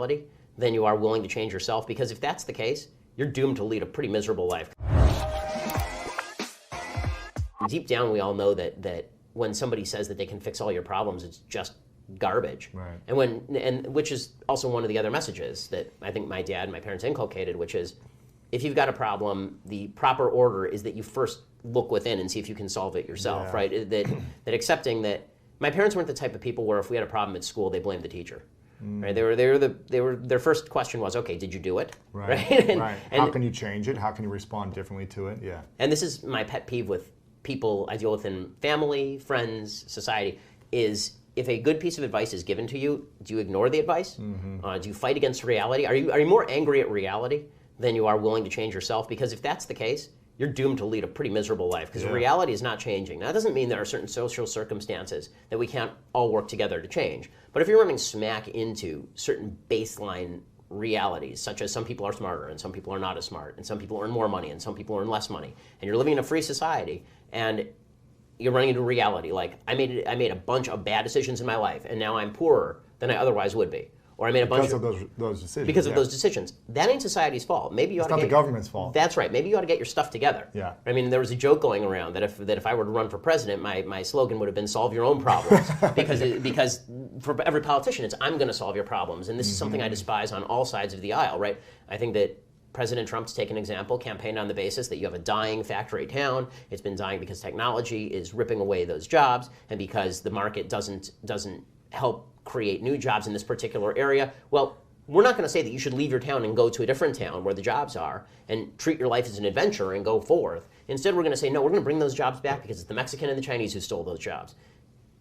reality than you are willing to change yourself. Because if that's the case, you're doomed to lead a pretty miserable life. Deep down, we all know that when somebody says that they can fix all your problems, it's just garbage. Right. And which is also one of the other messages that I think my dad and my parents inculcated, which is, if you've got a problem, the proper order is that you first look within and see if you can solve it yourself, right? That accepting that my parents weren't the type of people where if we had a problem at school, they blamed the teacher. Right? Their first question was, okay, did you do it? Right. And how can you change it? How can you respond differently to it? Yeah. And this is my pet peeve with people I deal with in family, friends, society, is if a good piece of advice is given to you, do you ignore the advice? Do you fight against reality? Are you more angry at reality than you are willing to change yourself? Because if that's the case, you're doomed to lead a pretty miserable life, because reality is not changing. Now, that doesn't mean there are certain social circumstances that we can't all work together to change. But if you're running smack into certain baseline realities, such as some people are smarter and some people are not as smart, and some people earn more money and some people earn less money, and you're living in a free society, and you're running into reality like, I made a bunch of bad decisions in my life, and now I'm poorer than I otherwise would be. Or I made a bunch of those decisions. Because of those decisions. That ain't society's fault. Maybe you ought to It's not the government's fault. That's right. Maybe you ought to get your stuff together. Yeah. I mean, there was a joke going around that if I were to run for president, my slogan would have been "Solve your own problems," because for every politician, it's I'm going to solve your problems, and this is something I despise on all sides of the aisle. Right. I think that President Trump, to take an example, campaigned on the basis that you have a dying factory town. It's been dying because technology is ripping away those jobs, and because the market doesn't help create new jobs in this particular area. Well, we're not going to say that you should leave your town and go to a different town where the jobs are and treat your life as an adventure and go forth. Instead, we're going to say, no, we're going to bring those jobs back because it's the Mexican and the Chinese who stole those jobs.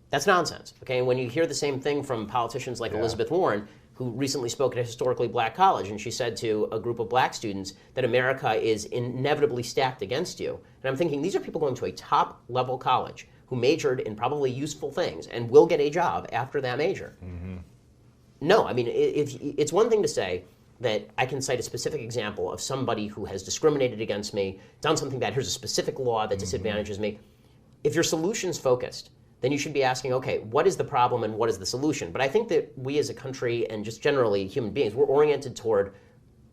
That's nonsense. Okay, and when you hear the same thing from politicians like Elizabeth Warren, who recently spoke at a historically black college, and she said to a group of black students that America is inevitably stacked against you. And I'm thinking, these are people going to a top-level college who majored in probably useful things and will get a job after that major. No, I mean, it's one thing to say that I can cite a specific example of somebody who has discriminated against me, done something bad, here's a specific law that disadvantages me. If you're solutions focused, then you should be asking, okay, what is the problem and what is the solution? But I think that we as a country and just generally human beings, we're oriented toward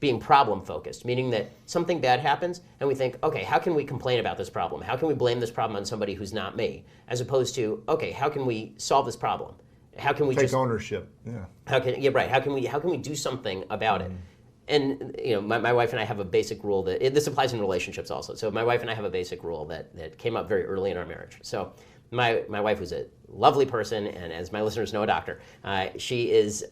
being problem focused, meaning that something bad happens and we think, okay, how can we complain about this problem? How can we blame this problem on somebody who's not me? As opposed to, okay, how can we solve this problem? How can we take ownership? Yeah. How can we do something about it? And my wife and I have a basic rule that this applies in relationships also. So my wife and I have a basic rule that came up very early in our marriage. So my wife was a lovely person, and as my listeners know, a doctor. She is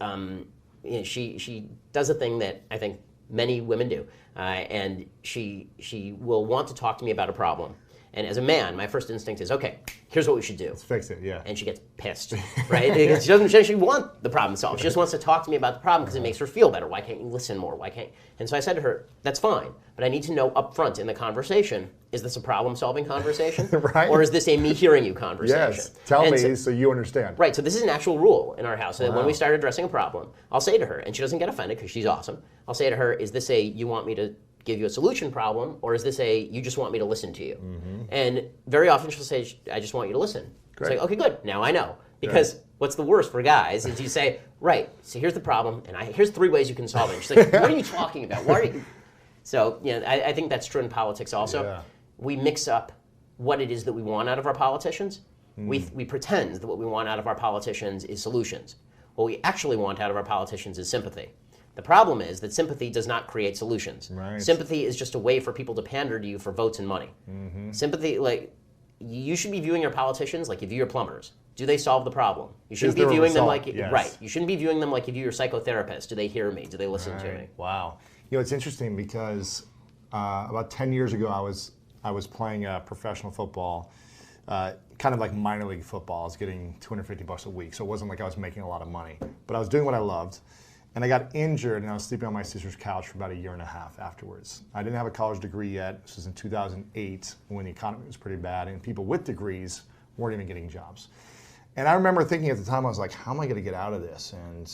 she does a thing that I think many women do, and she will want to talk to me about a problem. And as a man, my first instinct is, okay, here's what we should do. Let's fix it, yeah. And she gets pissed, right? Because she doesn't actually want the problem solved. She just wants to talk to me about the problem because it makes her feel better. Why can't you listen more? Why can't? And so I said to her, that's fine, but I need to know up front in the conversation, is this a problem-solving conversation? Right. Or is this a me hearing you conversation? Yes, tell me so you understand. Right, so this is an actual rule in our house. So that when we start addressing a problem, I'll say to her, and she doesn't get offended because she's awesome, I'll say to her, is this a you want me to give you a solution problem, or is this a you just want me to listen to you? And very often she'll say, I just want you to listen. Great. It's like, okay, good, now I know. Because what's the worst for guys is you say, right, so here's the problem, and here's 3 ways you can solve it. And she's like, what are you talking about? Why are you? So I think that's true in politics also. Yeah. We mix up what it is that we want out of our politicians. We pretend that what we want out of our politicians is solutions. What we actually want out of our politicians is sympathy. The problem is that sympathy does not create solutions. Right. Sympathy is just a way for people to pander to you for votes and money. Sympathy, like, you should be viewing your politicians like you view your plumbers. Do they solve the problem? You shouldn't be viewing them like right. You shouldn't be viewing them like you view your psychotherapist. Do they hear me? Do they listen to me? Wow. It's interesting because about 10 years ago, I was playing professional football, kind of like minor league football. I was getting $250 a week, so it wasn't like I was making a lot of money. But I was doing what I loved. And I got injured, and I was sleeping on my sister's couch for about a year and a half afterwards. I didn't have a college degree yet. This was in 2008 when the economy was pretty bad, and people with degrees weren't even getting jobs. And I remember thinking at the time, I was like, how am I going to get out of this? And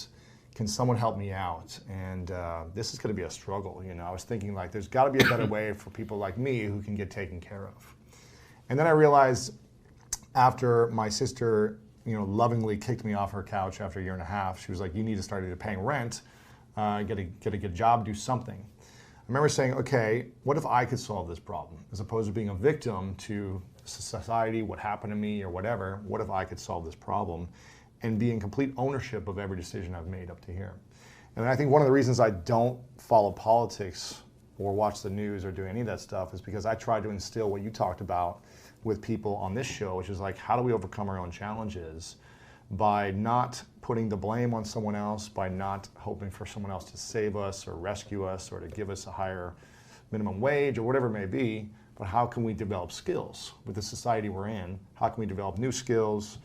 can someone help me out? And this is going to be a struggle. I was thinking, like, there's got to be a better way for people like me who can get taken care of. And then I realized after my sister lovingly kicked me off her couch after a year and a half. She was like, you need to start either paying rent get a good job, do something. I remember saying, okay, what if I could solve this problem? As opposed to being a victim to society, what happened to me or whatever, what if I could solve this problem and be in complete ownership of every decision I've made up to here? And I think one of the reasons I don't follow politics or watch the news or do any of that stuff is because I try to instill what you talked about with people on this show, which is like, how do we overcome our own challenges by not putting the blame on someone else, by not hoping for someone else to save us or rescue us or to give us a higher minimum wage or whatever it may be, but how can we develop skills with the society we're in? How can we develop new skills,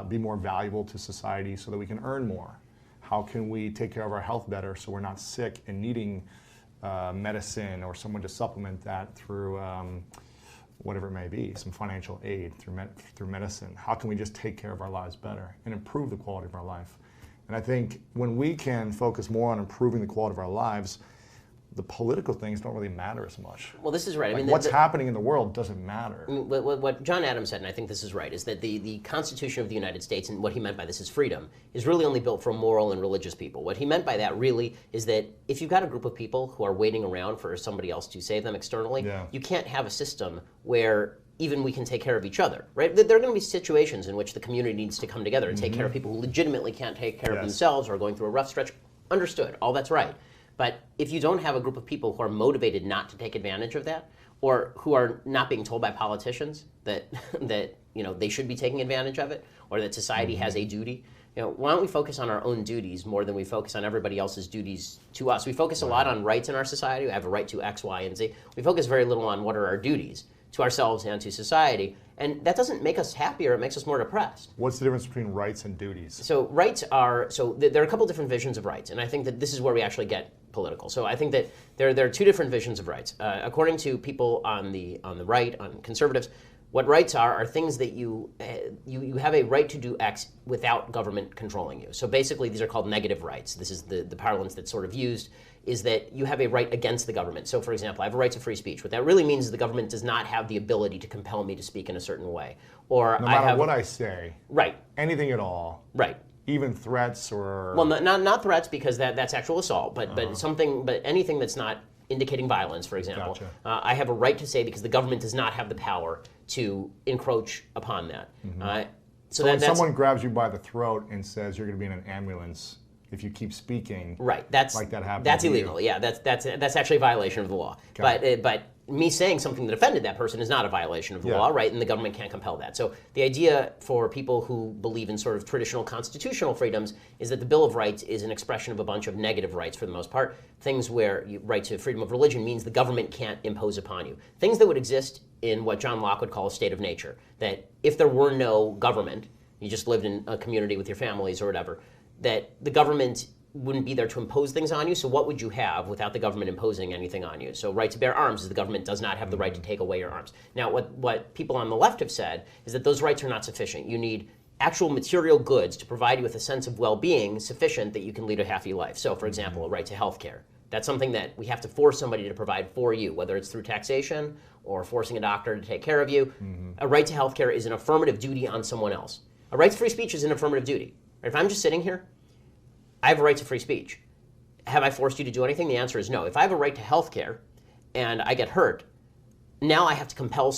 be more valuable to society so that we can earn more? How can we take care of our health better so we're not sick and needing medicine or someone to supplement that through whatever it may be, some financial aid through medicine? How can we just take care of our lives better and improve the quality of our life? And I think when we can focus more on improving the quality of our lives, the political things don't really matter as much. Well, this is right. Like what's happening in the world doesn't matter. What John Adams said, and I think this is right, is that the Constitution of the United States, and what he meant by this is freedom, is really only built for moral and religious people. What he meant by that really is that if you've got a group of people who are waiting around for somebody else to save them externally, you can't have a system where even we can take care of each other, right? There are going to be situations in which the community needs to come together and take care of people who legitimately can't take care of themselves or are going through a rough stretch. Understood. All that's right. But if you don't have a group of people who are motivated not to take advantage of that, or who are not being told by politicians that they should be taking advantage of it, or that society has a duty, why don't we focus on our own duties more than we focus on everybody else's duties to us? We focus a lot on rights in our society. We have a right to X, Y, and Z. We focus very little on what are our duties to ourselves and to society. And that doesn't make us happier, it makes us more depressed. What's the difference between rights and duties? So rights are, there are a couple different visions of rights, and I think that this is where we actually get political. So I think that there are two different visions of rights. According to people on the right, on conservatives, what rights are things that you have a right to do X without government controlling you. So basically these are called negative rights. This is the parlance that's sort of used, is that you have a right against the government. So for example, I have a right to free speech. What that really means is the government does not have the ability to compel me to speak in a certain way. Or no matter what I say. Right. Anything at all. Right. Even threats or... Well, not threats, because that's actual assault, but anything that's not indicating violence, for example. Gotcha. I have a right to say, because the government does not have the power to encroach upon that. So when someone grabs you by the throat and says you're going to be in an ambulance if you keep speaking, right? That's like that happens. That's illegal. Yeah, that's actually a violation of the law. But me saying something that offended that person is not a violation of the law, right? And the government can't compel that. So the idea for people who believe in sort of traditional constitutional freedoms is that the Bill of Rights is an expression of a bunch of negative rights for the most part. Things where right to freedom of religion means the government can't impose upon you. Things that would exist in what John Locke would call a state of nature. That if there were no government, you just lived in a community with your families or whatever, that the government wouldn't be there to impose things on you. So what would you have without the government imposing anything on you? So right to bear arms is the government does not have the right to take away your arms. Now what people on the left have said is that those rights are not sufficient. You need actual material goods to provide you with a sense of well-being sufficient that you can lead a happy life. So for example, a right to health care. That's something that we have to force somebody to provide for you, whether it's through taxation or forcing a doctor to take care of you. A right to health care is an affirmative duty on someone else. A right to free speech is an affirmative duty. If I'm just sitting here, I have a right to free speech. Have I forced you to do anything? The answer is no. If I have a right to health care and I get hurt, now I have to compel